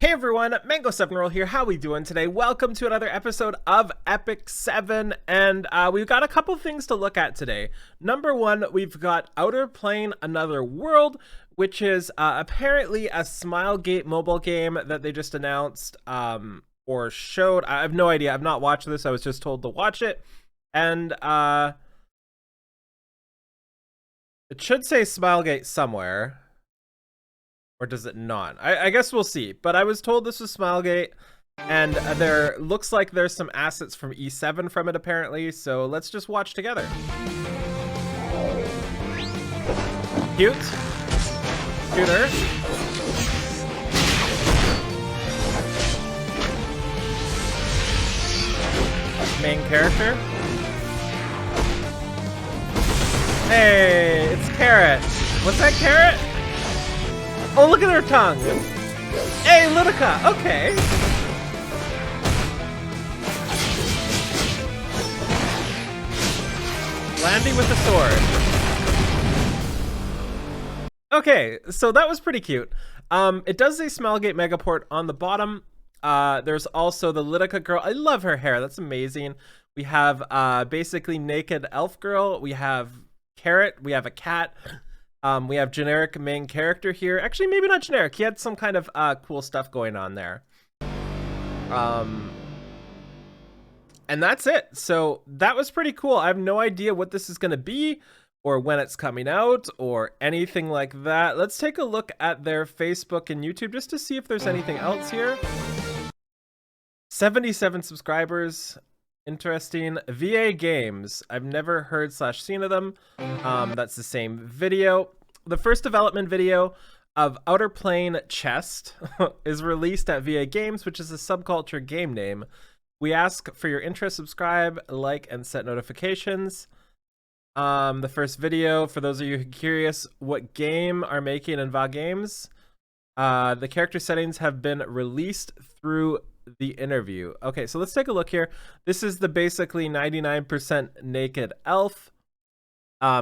Hey everyone, Mango7Roll here. How we doing today? Welcome to another episode of Epic 7, and we've got a couple things to look at today. Number one, we've got Outer Plane Another World, which is apparently a Smilegate mobile game that they just announced or showed. I have no idea. I've not watched this. I was just told to watch it, and it should say Smilegate somewhere. Or does it not? I guess we'll see. But I was told this was Smilegate, and there looks like there's some assets from E7 from it apparently. So let's just watch together. Cute. Cuter. Main character. Hey, it's Carrot. What's that, Carrot? Oh, look at her tongue! Hey, Ludica! Okay! Landing with the sword. Okay, so that was pretty cute. It does say Smilegate Megaport on the bottom. There's also the Ludica girl. I love her hair. That's amazing. We have basically naked elf girl. We have Carrot. We have a cat. We have generic main character here. Actually, maybe not generic. He had some kind of cool stuff going on there. And that's it. So that was pretty cool. I have no idea what this is going to be or when it's coming out or anything like that. Let's take a look at their Facebook and YouTube just to see if there's anything else here. 77 subscribers. Interesting. VA Games. I've never heard / seen of them. That's the same video. The first development video of Outer Plane Chest is released at VA Games, which is a subculture game name. We ask for your interest, subscribe, like, and set notifications. The first video, for those of you who are curious what game are making in VA Games, the character settings have been released through the interview. Okay, so let's take a look here. This is the basically 99% naked elf.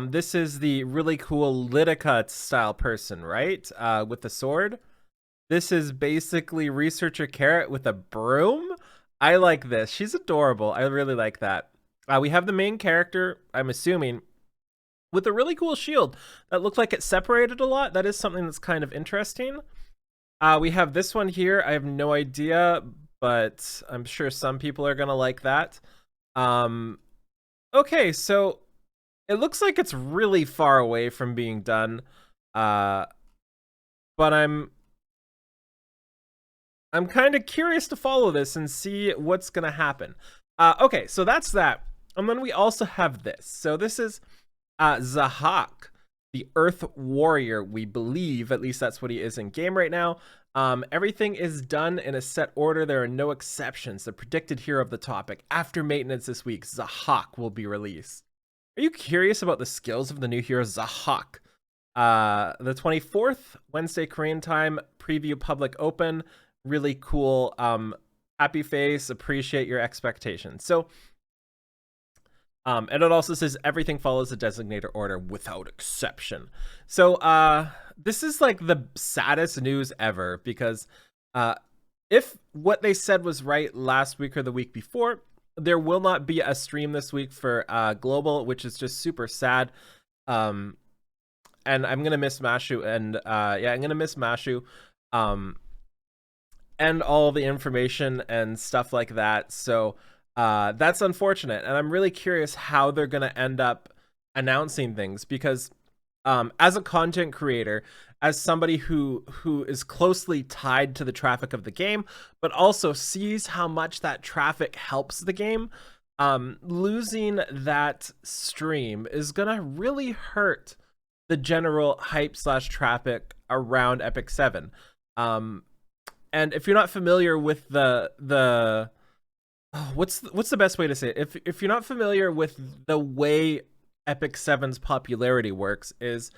This is the really cool Ludica style person, right? With the sword. This is basically researcher Carrot with a broom. I like this. She's adorable. I really like that. We have the main character, I'm assuming, with a really cool shield that looked like it separated a lot. That is something that's kind of interesting. We have this one here. I have no idea, but I'm sure some people are gonna like that. Okay, so it looks like it's really far away from being done, but I'm kind of curious to follow this and see what's gonna happen. Okay, so that's that, and then we also have this. So this is Zahhak, the Earth Warrior, we believe. At least that's what he is in game right now. Everything is done in a set order. There are no exceptions. The predicted hero of the topic. After maintenance this week, Zahhak will be released. Are you curious about the skills of the new hero Zahhak? The 24th, Wednesday Korean time, preview public open. Really cool. Happy face. Appreciate your expectations. So, and it also says everything follows the designated order without exception. So this is like the saddest news ever, because if what they said was right last week or the week before, there will not be a stream this week for Global, which is just super sad. And I'm gonna miss Mashu, and yeah, I'm gonna miss Mashu, and all the information and stuff like that. So that's unfortunate, and I'm really curious how they're gonna end up announcing things, because as a content creator, as somebody who is closely tied to the traffic of the game, but also sees how much that traffic helps the game, losing that stream is gonna really hurt the general hype / traffic around Epic 7. And if you're not familiar with the what's the best way to say it? If you're not familiar with the way Epic 7's popularity works, is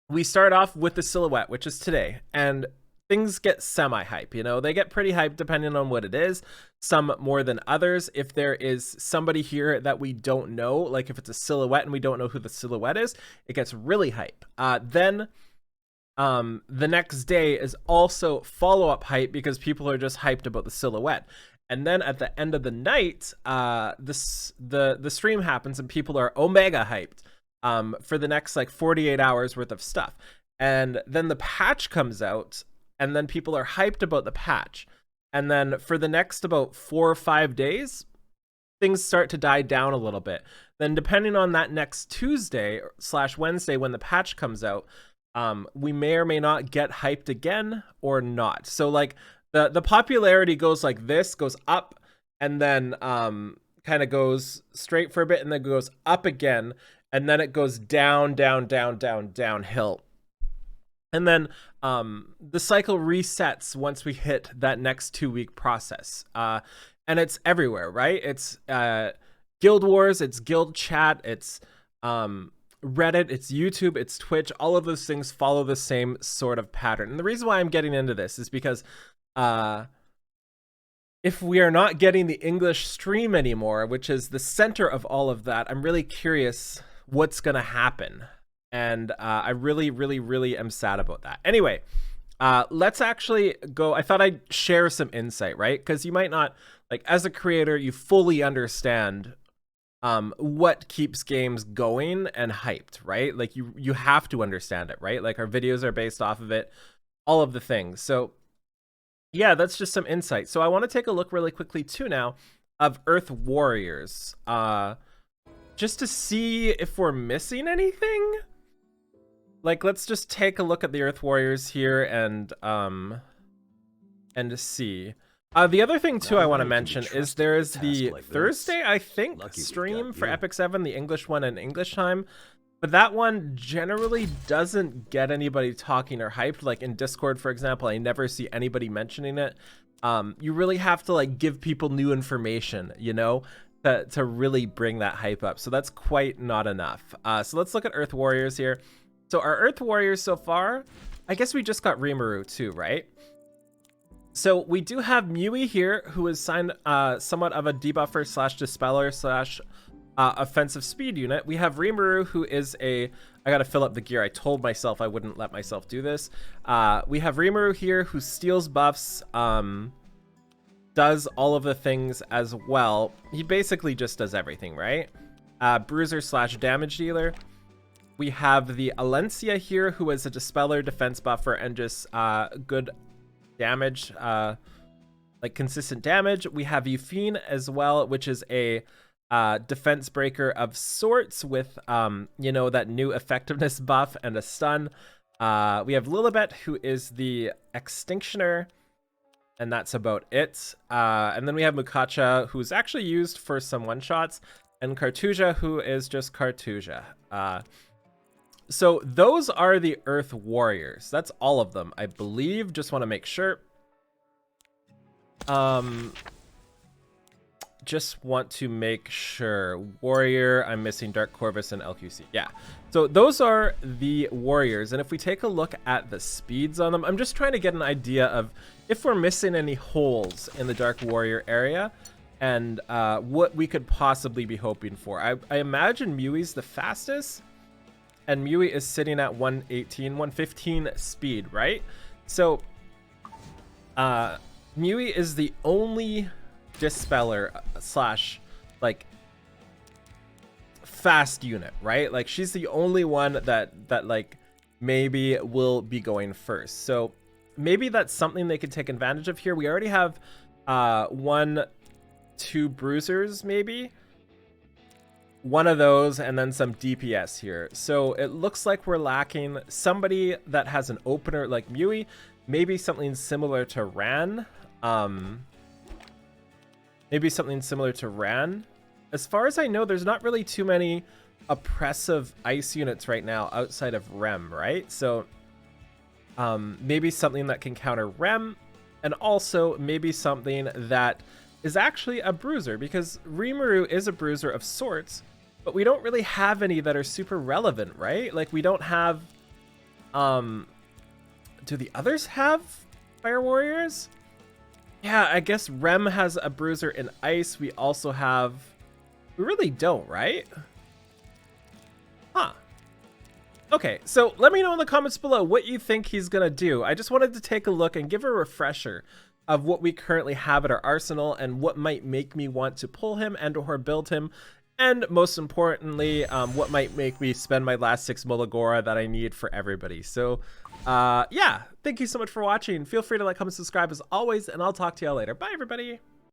we start off with the silhouette, which is today, and things get semi-hype. You know, they get pretty hype depending on what it is, some more than others. If there is somebody here that we don't know, like if it's a silhouette and we don't know who the silhouette is, it gets really hype. Then the next day is also follow-up hype because people are just hyped about the silhouette. And then at the end of the night, the stream happens and people are omega hyped for the next like 48 hours worth of stuff. And then the patch comes out and then people are hyped about the patch. And then for the next about 4 or 5 days, things start to die down a little bit. Then depending on that next Tuesday/Wednesday when the patch comes out, we may or may not get hyped again or not. So like the popularity goes like this, goes up, and then kind of goes straight for a bit and then goes up again, and then it goes down, downhill. And then the cycle resets once we hit that next 2-week process. And it's everywhere, right? It's Guild Wars, it's Guild Chat, it's Reddit, it's YouTube, it's Twitch. All of those things follow the same sort of pattern. And the reason why I'm getting into this is because if we are not getting the English stream anymore, which is the center of all of that, I'm really curious what's going to happen. And I really am sad about that. Anyway, let's actually go. I thought I'd share some insight, right? Because you might not, like, as a creator, you fully understand what keeps games going and hyped, right? Like you have to understand it, right? Like our videos are based off of it, all of the things. So yeah, that's just some insight. So I want to take a look really quickly too now of Earth Warriors, just to see if we're missing anything. Like, let's just take a look at the Earth Warriors here and see. The other thing too I want to mention is there's the Thursday, I think, stream for Epic 7, the English one in English time. But that one generally doesn't get anybody talking or hyped. Like in Discord, for example, I never see anybody mentioning it. You really have to like give people new information, you know, to really bring that hype up. So that's quite not enough. So let's look at Earth Warriors here. So our Earth Warriors so far, I guess we just got Rimuru too, right? So we do have Mui here, who is signed somewhat of a debuffer slash dispeller slash offensive speed unit. We have Rimuru, who is I gotta fill up the gear. I told myself I wouldn't let myself do this. We have Rimuru here, who steals buffs, does all of the things as well. He basically just does everything, right? Bruiser slash damage dealer. We have the Alencia here, who is a dispeller, defense buffer, and just good damage, like consistent damage. We have Yufine as well, which is a defense breaker of sorts with you know, that new effectiveness buff and a stun. We have Lilibet, who is the extinctioner, and that's about it. And then we have Mukacha, who's actually used for some one-shots, and Cartuja, who is just Cartuja. So those are the Earth Warriors. That's all of them, I believe. Just want to make sure. Just want to make sure. Warrior, I'm missing Dark Corvus and LQC. Yeah. So those are the Warriors. And if we take a look at the speeds on them, I'm just trying to get an idea of if we're missing any holes in the Dark Warrior area and what we could possibly be hoping for. I imagine Mui's the fastest. And Mui is sitting at 118, 115 speed, right? So, Mui is the only dispeller slash, like, fast unit, right? Like, she's the only one that like, maybe will be going first. So, maybe that's something they could take advantage of here. We already have 1, 2 bruisers, maybe. One of those and then some DPS here. So it looks like we're lacking somebody that has an opener like Mui, maybe something similar to Ran. Maybe something similar to Ran. As far as I know, there's not really too many oppressive ice units right now outside of Rem, right? So maybe something that can counter Rem, and also maybe something that is actually a bruiser, because Rimuru is a bruiser of sorts, but we don't really have any that are super relevant, right? Like, we don't have... do the others have Fire Warriors? Yeah, I guess Rem has a bruiser in Ice. We also have... We really don't, right? Huh. Okay, so let me know in the comments below what you think he's gonna do. I just wanted to take a look and give a refresher of what we currently have at our arsenal and what might make me want to pull him and or build him. And most importantly, what might make me spend my last 6 Mulligora that I need for everybody. So, yeah, thank you so much for watching. Feel free to like, comment, subscribe as always, and I'll talk to y'all later. Bye, everybody.